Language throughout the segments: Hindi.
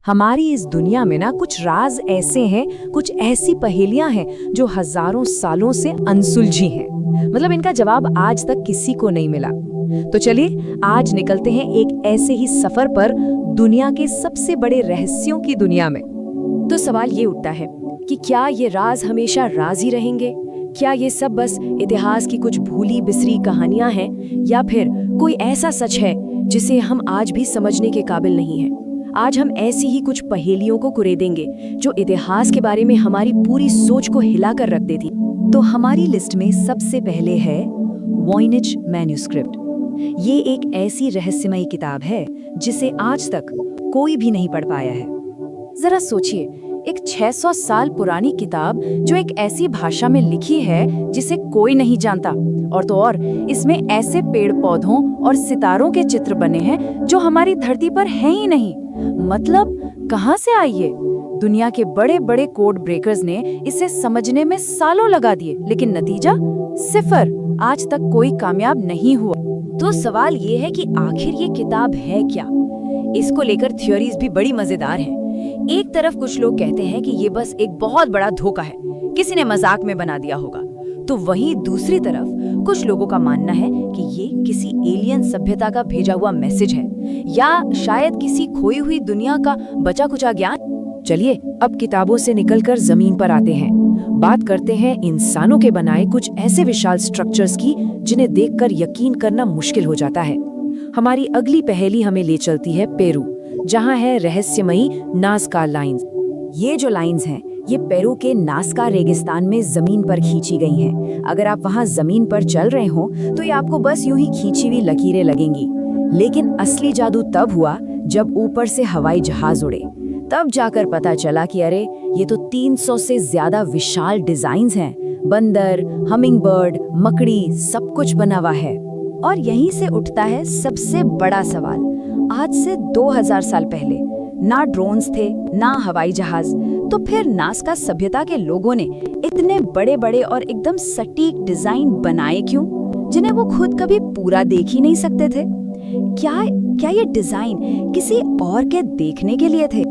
हमारी इस दुनिया में ना कुछ राज ऐसे हैं, कुछ ऐसी पहेलियां हैं जो हजारों सालों से अनसुलझी हैं। मतलब इनका जवाब आज तक किसी को नहीं मिला। तो चलिए आज निकलते हैं एक ऐसे ही सफर पर दुनिया के सबसे बड़े रहस्यों की दुनिया में। तो सवाल ये उठता है कि क्या ये राज हमेशा राज ही रहेंगे? क्या ये सब बस इतिहास की कुछ भूली बिसरी कहानियां हैं, या फिर कोई ऐसा सच है जिसे हम आज भी समझने के काबिल नहीं हैं? आज हम ऐसी ही कुछ पहेलियों को कुरेदेंगे जो इतिहास के बारे में हमारी पूरी सोच को हिलाकर रख देती। तो हमारी लिस्ट में सबसे पहले है वॉइनिच मैन्युस्क्रिप्ट। ये एक ऐसी रहस्यमयी किताब है जिसे आज तक कोई भी नहीं पढ़ पाया है। जरा सोचिए, एक 600 साल पुरानी किताब जो एक ऐसी भाषा में लिखी है जिसे कोई नहीं जानता, और तो और इसमें ऐसे पेड़ पौधों और सितारों के चित्र बने हैं जो हमारी धरती पर हैं ही नहीं। मतलब कहाँ से आई ये? दुनिया के बड़े बड़े कोड ब्रेकर्स ने इसे समझने में सालों लगा दिए, लेकिन नतीजा सिफर। आज तक कोई कामयाब नहीं हुआ। तो सवाल ये है कि आखिर ये किताब है क्या? इसको लेकर थ्योरीज भी बड़ी मजेदार हैं। एक तरफ कुछ लोग कहते हैं कि ये बस एक बहुत बड़ा धोखा है, किसी ने मजाक में बना दिया होगा। तो वहीं दूसरी तरफ कुछ लोगों का मानना है कि ये किसी एलियन सभ्यता का भेजा हुआ मैसेज है, या शायद किसी खोई हुई दुनिया का बचा कुचा ज्ञान। चलिए अब किताबों से निकलकर जमीन पर आते हैं। बात करते हैं इंसानों के बनाए कुछ ऐसे विशाल स्ट्रक्चर्स की जिन्हें देखकर यकीन करना मुश्किल हो जाता है। हमारी अगली पहेली हमें ले चलती है पेरू, जहां है रहस्यमयी नाज़का लाइंस। ये जो लाइंस हैं, ये पेरू के नाज़का रेगिस्तान में जमीन पर खींची गई हैं। अगर आप वहां जमीन पर चल रहे हो तो ये आपको बस यूं ही खींची हुई लकीरें लगेंगी। लेकिन असली जादू तब हुआ जब ऊपर से हवाई जहाज उड़े। तब जाकर पता चला कि अरे ये तो 300 से ज्यादा विशाल डिजाइन्स हैं। बंदर, हमिंगबर्ड, मकड़ी, सब कुछ बना हुआ है। और यहीं से उठता है सबसे बड़ा सवाल। आज से 2000 साल पहले ना ड्रोन्स थे, ना हवाई जहाज, तो फिर नाज़का सभ्यता के लोगों ने इतने बड़े बड़े और एकदम सटीक डिजाइन बनाए क्यों, जिन्हें वो खुद कभी पूरा देख ही नहीं सकते थे? क्या ये डिजाइन किसी और के देखने के लिए थे?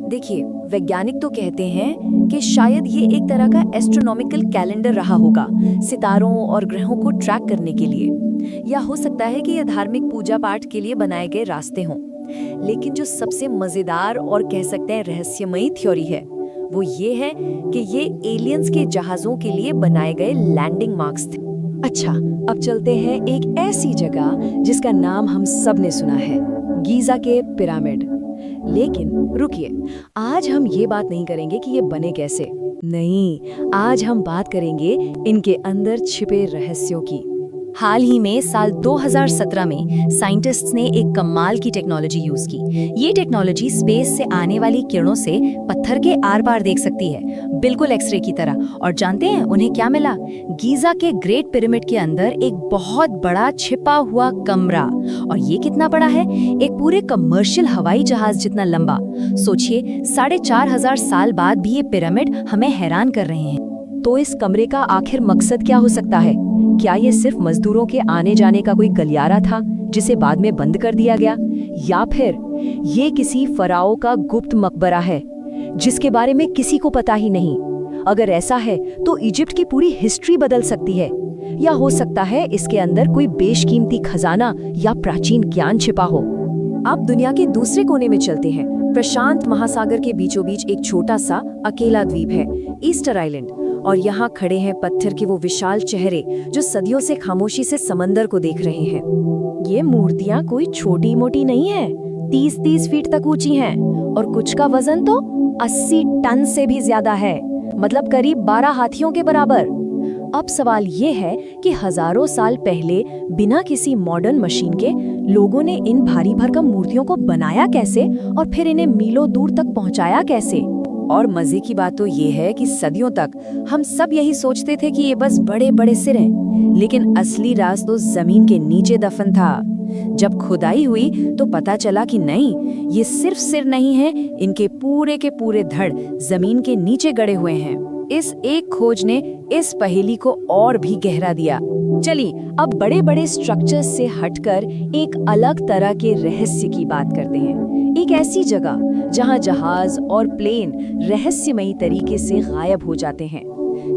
देखिए, वैज्ञानिक तो कहते हैं कि शायद ये एक तरह का एस्ट्रोनॉमिकल कैलेंडर रहा होगा, सितारों और ग्रहों को ट्रैक करने के लिए, या हो सकता है कि ये धार्मिक पूजा पाठ के लिए बनाए गए रास्ते हों। लेकिन जो सबसे मजेदार और कह सकते हैं रहस्यमयी थ्योरी है, वो ये है कि ये एलियंस के जहाजों के लिए बनाए गए लैंडिंग मार्क्स थे। अच्छा, अब चलते हैं एक ऐसी जगह जिसका नाम हम सब ने सुना है, गीजा के पिरामिड। लेकिन रुकिए, आज हम ये बात नहीं करेंगे कि ये बने कैसे। नहीं, आज हम बात करेंगे इनके अंदर छिपे रहस्यों की। हाल ही में साल 2017 में साइंटिस्ट्स ने एक कमाल की टेक्नोलॉजी यूज की। ये टेक्नोलॉजी स्पेस से आने वाली किरणों से पत्थर के आर पार देख सकती है, बिल्कुल एक्सरे की तरह। और जानते हैं उन्हें क्या मिला? गीजा के ग्रेट पिरामिड के अंदर एक बहुत बड़ा छिपा हुआ कमरा। और ये कितना बड़ा है? एक पूरे कमर्शियल हवाई जहाज जितना लंबा। सोचिए, 4500 साल बाद भी ये पिरामिड हमें हैरान कर रहे हैं। तो इस कमरे का आखिर मकसद क्या हो सकता है? क्या ये सिर्फ मजदूरों के आने जाने का कोई गलियारा था जिसे बाद में बंद कर दिया गया, या फिर ये किसी फराओ का गुप्त मकबरा है जिसके बारे में किसी को पता ही नहीं? अगर ऐसा है तो इजिप्ट की पूरी हिस्ट्री बदल सकती है, या हो सकता है इसके अंदर कोई बेशकीमती खजाना या प्राचीन ज्ञान छिपा हो। अब दुनिया के दूसरे कोने में चलते हैं। प्रशांत महासागर के बीचों बीच एक छोटा सा अकेला द्वीप है, ईस्टर आइलैंड। और यहाँ खड़े हैं पत्थर के वो विशाल चेहरे जो सदियों से खामोशी से समंदर को देख रहे हैं। ये मूर्तियाँ कोई छोटी मोटी नहीं है, 30-30 फीट तक ऊंची हैं, और कुछ का वजन तो 80 टन से भी ज्यादा है, मतलब करीब 12 हाथियों के बराबर। अब सवाल ये है कि हजारों साल पहले बिना किसी मॉडर्न मशीन के लोगों ने इन भारी भरकम मूर्तियों को बनाया कैसे, और फिर इन्हें मीलों दूर तक पहुंचाया कैसे? और मजे की बात तो ये है कि सदियों तक हम सब यही सोचते थे कि ये बस बड़े बड़े सिर हैं, लेकिन असली राज तो जमीन के नीचे दफन था। जब खुदाई हुई तो पता चला कि नहीं, ये सिर्फ सिर नहीं है, इनके पूरे के पूरे धड़ जमीन के नीचे गड़े हुए हैं। इस एक खोज ने इस पहेली को और भी गहरा दिया। चलिए अब बड़े बड़े स्ट्रक्चर्स से हटकर एक अलग तरह के रहस्य की बात करते हैं। एक ऐसी जगह जहां जहाज और प्लेन रहस्यमयी तरीके से गायब हो जाते हैं।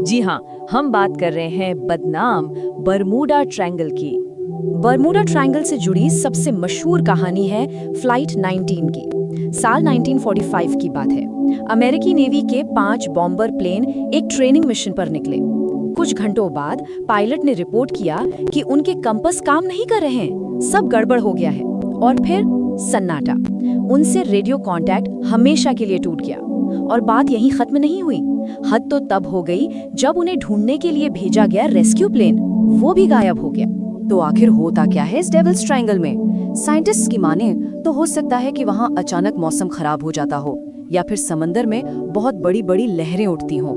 जी हाँ, हम बात कर रहे हैं बदनाम बरमूडा ट्रायंगल की। बरमूडा ट्रायंगल से जुड़ी सबसे मशहूर कहानी है फ्लाइट 19 की। साल 1945 की बात है। अमेरिकी नेवी के 5 बॉम्बर प्लेन एक ट्रेनिंग मिशन पर निकले। कुछ घंटों बाद पायलट ने रिपोर्ट किया कि उनके कंपास काम नहीं कर रहे हैं, सब गड़बड़ हो गया है। और फिर सन्नाटा। उनसे रेडियो कांटेक्ट हमेशा के लिए टूट गया। और बात यहीं खत्म नहीं हुई। हद तो तब हो गई जब उन्हें ढूंढने के लिए भेजा गया रेस्क्यू प्लेन, वो भी गायब हो गया। तो आखिर होता क्या है इस डेविल्स ट्रायंगल में? साइंटिस्ट्स की माने तो हो सकता है कि वहां अचानक मौसम खराब हो जाता हो, या फिर समंदर में बहुत बड़ी बड़ी लहरें उठती हों।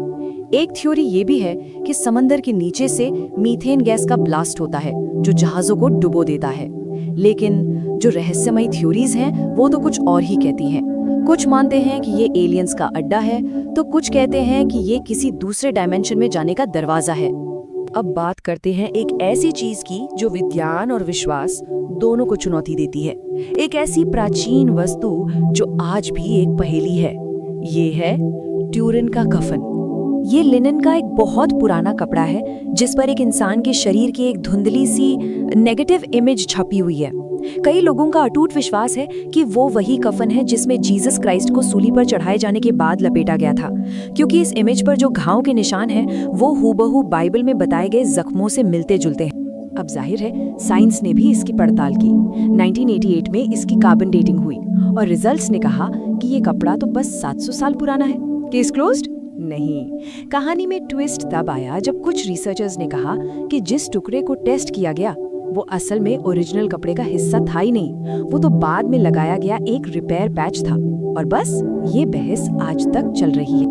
एक थ्योरी ये भी है कि समंदर के नीचे से मीथेन गैस का ब्लास्ट होता है जो जहाजों को डुबो देता है। लेकिन जो रहस्यमयी थ्योरीज हैं वो तो कुछ और ही कहती हैं। कुछ मानते हैं कि ये एलियंस का अड्डा है, तो कुछ कहते हैं कि ये किसी दूसरे डायमेंशन में जाने का दरवाजा है। अब बात करते हैं एक ऐसी चीज की जो विज्ञान और विश्वास दोनों को चुनौती देती है। एक ऐसी प्राचीन वस्तु जो आज भी एक पहेली है। ये है ट्यूरिन का कफन। ये लिनन का एक बहुत पुराना कपड़ा है जिस पर एक इंसान के शरीर की एक धुंधली सी नेगेटिव इमेज छपी हुई है। कई लोगों का अटूट विश्वास है कि वो वही कफन है जिसमें जीसस क्राइस्ट को सूली पर चढ़ाए जाने के बाद लपेटा गया था, क्योंकि इस इमेज पर जो घाव के निशान हैं वो हूबहू बाइबल में बताए गए जख्मों से मिलते जुलते हैं। अब जाहिर है साइंस ने भी इसकी पड़ताल की। 1988 में इसकी कार्बन डेटिंग हुई और रिजल्ट्स ने कहा कि ये कपड़ा तो बस 700 साल पुराना है। Case closed? नहीं। कहानी में ट्विस्ट तब आया जब कुछ रिसर्चर्स ने कहा कि जिस टुकड़े को टेस्ट किया गया वो असल में ओरिजिनल कपड़े का हिस्सा था ही नहीं, वो तो बाद में लगाया गया एक रिपेयर पैच था। और बस ये बहस आज तक चल रही है।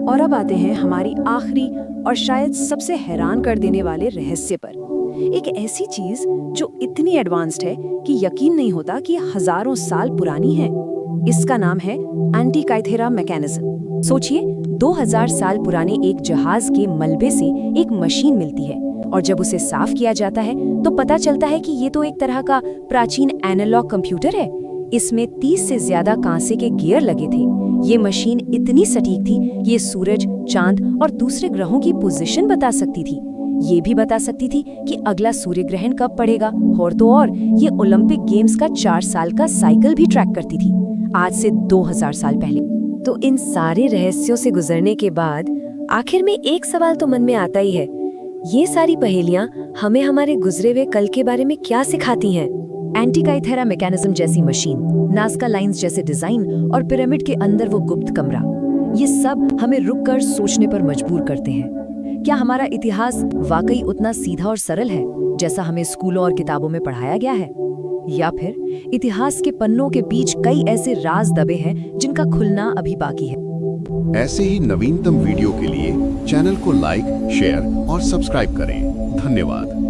और अब आते हैं हमारी आखिरी और शायद सबसे हैरान कर देने वाले रहस्य पर। एक ऐसी चीज जो इतनी एडवांस्ड है कि यकीन नहीं होता कि हजारों साल पुरानी है। इसका नाम है एंटीकाइथेरा मैकेनिज्म। सोचिए, 2000 साल पुराने एक जहाज के मलबे से एक मशीन मिलती है और जब उसे साफ किया जाता है तो पता चलता है कि ये तो एक तरह का प्राचीन एनालॉग कंप्यूटर है। इसमें 30 से ज्यादा कांसे के गियर लगे थे। ये मशीन इतनी सटीक थी कि ये सूरज, चांद और दूसरे ग्रहों की पोजीशन बता सकती थी। ये भी बता सकती थी कि अगला सूर्य ग्रहण कब पड़ेगा, और तो और ये ओलंपिक गेम्स का 4 साल का साइकिल भी ट्रैक करती थी, आज से 2000 साल पहले। तो इन सारे रहस्यों से गुजरने के बाद आखिर में एक सवाल तो मन में आता ही है, ये सारी पहेलियां हमें हमारे गुजरे हुए कल के बारे में क्या सिखाती हैं? एंटीकाइथेरा मैकेनिज्म जैसी मशीन, नाज़का लाइंस जैसे डिजाइन और पिरामिड के अंदर वो गुप्त कमरा, ये सब हमें रुककर सोचने पर मजबूर करते हैं। क्या हमारा इतिहास वाकई उतना सीधा और सरल है जैसा हमें स्कूलों और किताबों में पढ़ाया गया है, या फिर इतिहास के पन्नों के बीच कई ऐसे राज दबे हैं जिनका खुलना अभी बाकी है? ऐसे ही नवीनतम वीडियो के लिए चैनल को लाइक, शेयर और सब्सक्राइब करें। धन्यवाद।